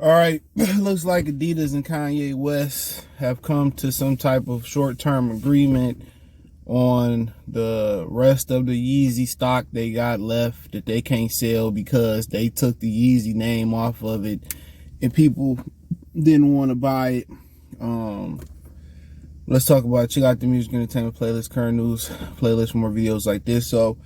All right, looks like Adidas and Kanye West have come to some type of short-term agreement on the rest of the Yeezy stock they got left that they can't sell because they took the Yeezy name off of it and people didn't want to buy it. Let's talk about it. Check out the music entertainment playlist, current news playlist for more videos like this. So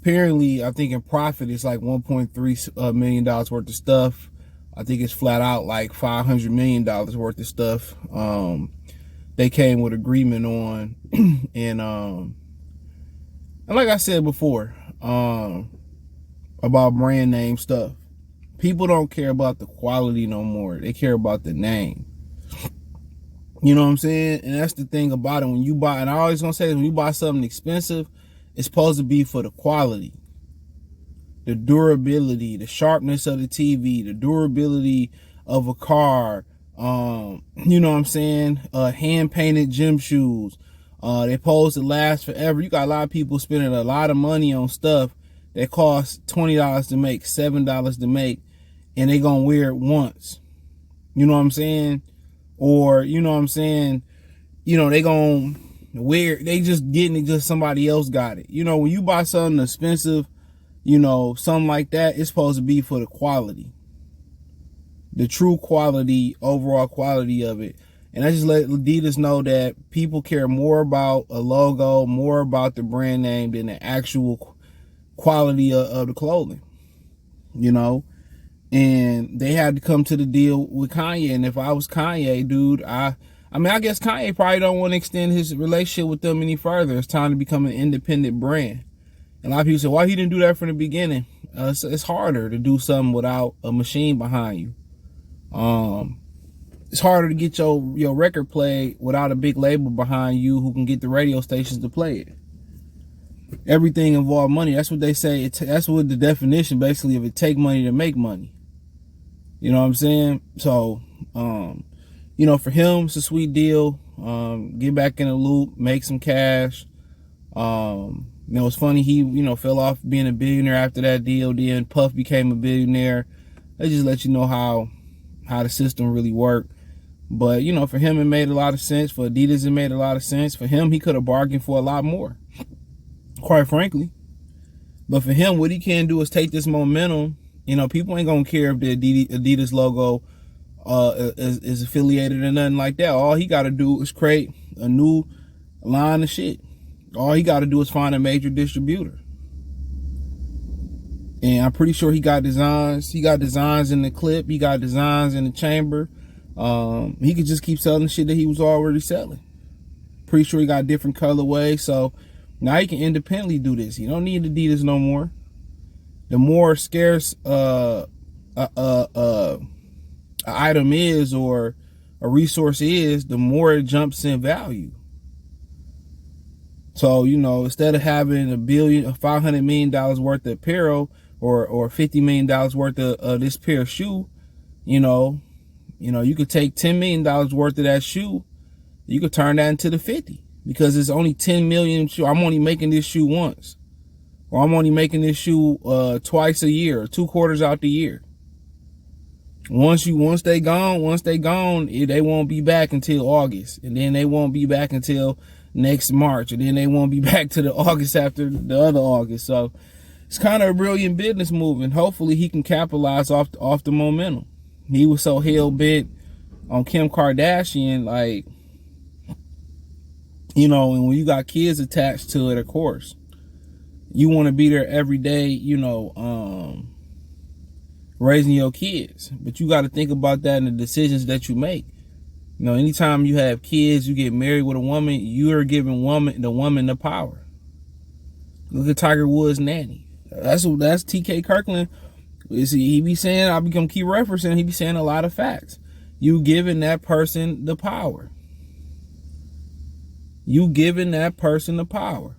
apparently, I think in profit, it's like $1.3 million worth of stuff. I think it's flat out like $500 million worth of stuff. They came with agreement on, and like I said before, about brand name stuff. People don't care about the quality no more. They care about the name. You know what I'm saying? And that's the thing about it. When you buy, and I always gonna say this, when you buy something expensive, it's supposed to be for the quality, the durability, the sharpness of the TV, the durability of a car. You know what I'm saying? Hand painted gym shoes. They supposed to last forever. You got a lot of people spending a lot of money on stuff that costs $20 to make, $7 to make, and they gonna wear it once. You know what I'm saying? Or, you know what I'm saying? You know, they gonna wear, they just getting it, just somebody else got it. You know, when you buy something expensive, you know, something like that, it's supposed to be for the quality, the true quality, overall quality of it. And I just let Adidas know that people care more about a logo, more about the brand name than the actual quality of the clothing, you know. And they had to come to the deal with Kanye. And if I was Kanye, dude, I mean, I guess Kanye probably don't want to extend his relationship with them any further. It's time to become an independent brand. And a lot of people say, why he didn't do that from the beginning? It's harder to do something without a machine behind you. It's harder to get your record played without a big label behind you who can get the radio stations to play it. Everything involves money. That's what they say. That's what the definition basically of it take money to make money. You know what I'm saying? So, you know, for him, it's a sweet deal. Get back in the loop, make some cash. You know, it's funny, he, you know, fell off being a billionaire after that deal. Then Puff became a billionaire. They just let you know how the system really worked. But, you know, for him, it made a lot of sense. For Adidas, it made a lot of sense. For him, he could have bargained for a lot more, quite frankly. But for him, what he can do is take this momentum. You know, people ain't gonna care if the Adidas logo is affiliated or nothing like that. All he got to do is create a new line of shit. All he got to do is find a major distributor. And I'm pretty sure he got designs. He got designs in the clip. He got designs in the chamber. He could just keep selling the shit that he was already selling. Pretty sure he got different colorways. So now he can independently do this. He don't need Adidas no more. The more scarce an item is or a resource is, the more it jumps in value. So, you know, instead of having $500 million worth of apparel or $50 million worth of this pair of shoe, you know, you could take $10 million worth of that shoe. You could turn that into the 50 because it's only 10 million shoe. I'm only making this shoe once. Or I'm only making this shoe twice a year, or 2 quarters out the year. Once they gone, they won't be back until August, and then they won't be back until next March, and then they won't be back to the August after the other August. So it's kind of a brilliant business move, and hopefully he can capitalize off the momentum. He was so hell bent on Kim Kardashian, like, you know, and when you got kids attached to it, of course, you want to be there every day, you know, raising your kids. But you got to think about that in the decisions that you make. You know, anytime you have kids, you get married with a woman, you are giving the woman the power. Look at Tiger Woods' nanny. That's T.K. Kirkland. He be saying, I become keep referencing, he be saying a lot of facts. You giving that person the power. You giving that person the power.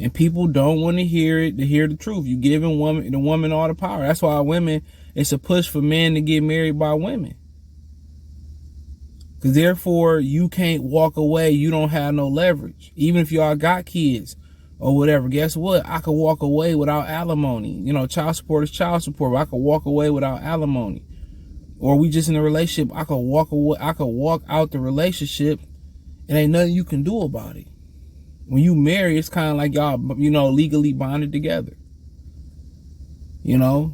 And people don't want to hear it, to hear the truth. You giving the woman all the power. That's why women, it's a push for men to get married by women. Because therefore, you can't walk away. You don't have no leverage. Even if y'all got kids or whatever, guess what? I could walk away without alimony. You know, child support is child support, but I could walk away without alimony. or we just in a relationship, I could walk away, I could walk out the relationship and ain't nothing you can do about it. When you marry, it's kind of like y'all, legally bonded together.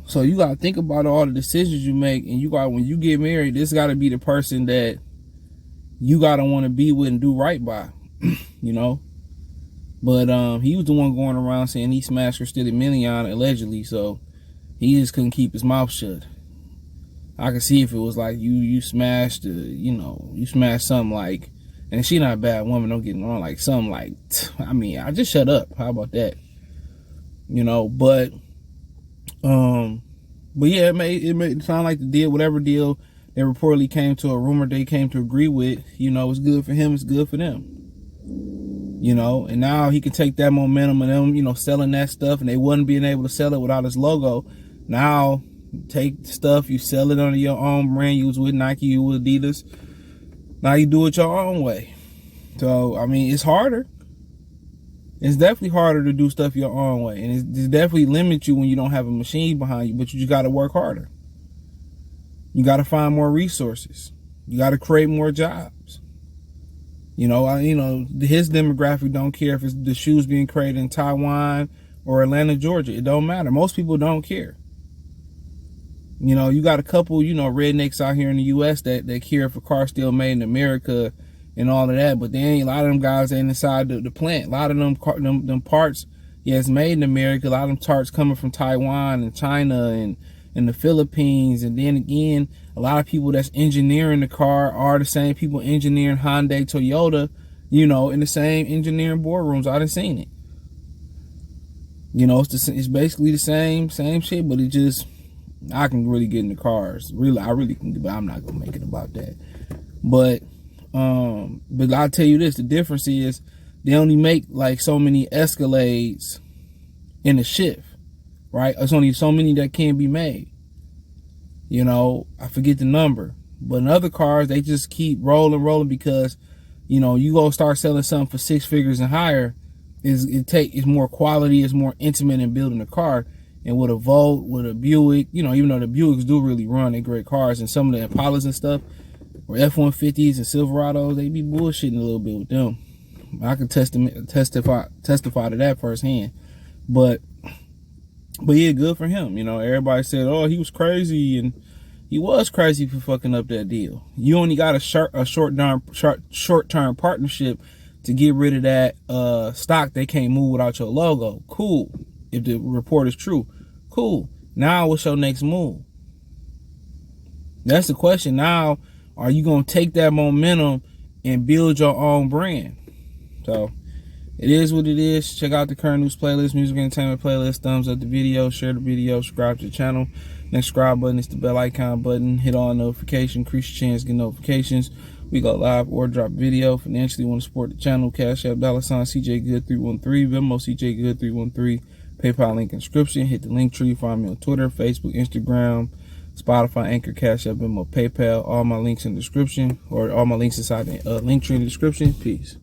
So you got to think about all the decisions you make, and when you get married, this got to be the person that you got to want to be with and do right by, But he was the one going around saying he smashed Christina Milian allegedly, so he just couldn't keep his mouth shut. I could see if it was like you smashed, you smashed something like, and she not a bad woman, don't get me wrong, like something like, I just shut up. How about that? But yeah, it made it sound like the deal, whatever deal they reportedly came to, a rumor they came to agree with, it's good for him, it's good for them. And now he can take that momentum of them, selling that stuff, and they wasn't being able to sell it without his logo. Now, take stuff, you sell it under your own brand. You was with Nike, you with Adidas. Now you do it your own way. So, it's harder. It's definitely harder to do stuff your own way. And it definitely limits you when you don't have a machine behind you, but you just got to work harder. You got to find more resources. You got to create more jobs. His demographic don't care if it's the shoes being created in Taiwan or Atlanta, Georgia. It don't matter. Most people don't care. You got a couple, rednecks out here in the U.S. that care if a car's still made in America and all of that, but they ain't, a lot of them guys ain't inside the plant. A lot of them parts, it's made in America. A lot of them parts coming from Taiwan and China and the Philippines. And then again, a lot of people that's engineering the car are the same people engineering Hyundai, Toyota, in the same engineering boardrooms. I done seen it. It's basically the same shit, but it just, I can really get in the cars. Really, I really can, but I'm not gonna make it about that. But I'll tell you this: the difference is they only make like so many Escalades in a shift, right? There's only so many that can be made. I forget the number, but in other cars they just keep rolling because, you go start selling something for 6 figures and higher. It's more quality, it's more intimate in building a car. And with a Volt, with a Buick, even though the Buicks do really run, they great cars, and some of the Impalas and stuff, or F-150s and Silverados, they be bullshitting a little bit with them. I can testify to that firsthand. But yeah, good for him. Everybody said, oh, he was crazy, and he was crazy for fucking up that deal. You only got a short-term partnership to get rid of that stock they can't move without your logo. Cool. If the report is true, cool. Now what's your next move? That's the question. Now, are you going to take that momentum and build your own brand? So, it is what it is. Check out the current news playlist, music entertainment playlist. Thumbs up the video, share the video, subscribe to the channel. Next subscribe button is the bell icon button. Hit all notification, increase your chance to get notifications. We go live or drop video. Financially want to support the channel, Cash App, $CJGood313, Venmo, CJGood313. PayPal link in description. Hit the link tree. Find me on Twitter, Facebook, Instagram, Spotify, Anchor, Cash App, Venmo, PayPal. All my links in the description, or all my links inside the link tree in the description. Peace.